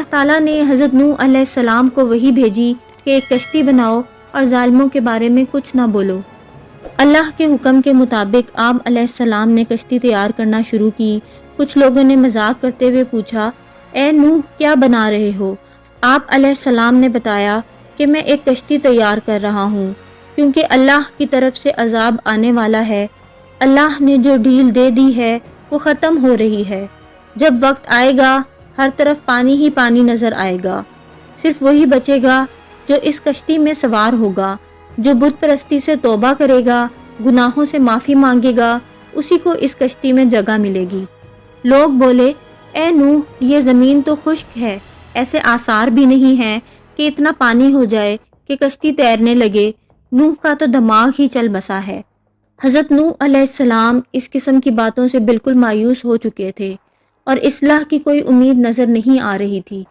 تعالیٰ نے حضرت نوح علیہ السلام کو وحی بھیجی کہ ایک کشتی بناؤ اور ظالموں کے بارے میں کچھ نہ بولو۔ اللہ کے حکم کے مطابق آپ علیہ السلام نے کشتی تیار کرنا شروع کی۔ کچھ لوگوں نے مذاق کرتے ہوئے پوچھا، اے نوح کیا بنا رہے ہو؟ آپ علیہ السلام نے بتایا کہ میں ایک کشتی تیار کر رہا ہوں کیونکہ اللہ کی طرف سے عذاب آنے والا ہے۔ اللہ نے جو ڈھیل دے دی ہے وہ ختم ہو رہی ہے۔ جب وقت آئے گا ہر طرف پانی ہی پانی نظر آئے گا، صرف وہی بچے گا جو اس کشتی میں سوار ہوگا۔ جو بت پرستی سے توبہ کرے گا، گناہوں سے معافی مانگے گا، اسی کو اس کشتی میں جگہ ملے گی۔ لوگ بولے، اے نوح یہ زمین تو خشک ہے، ایسے آثار بھی نہیں ہیں کہ اتنا پانی ہو جائے کہ کشتی تیرنے لگے۔ نوح کا تو دماغ ہی چل بسا ہے۔ حضرت نوح علیہ السلام اس قسم کی باتوں سے بالکل مایوس ہو چکے تھے اور اصلاح کی کوئی امید نظر نہیں آ رہی تھی۔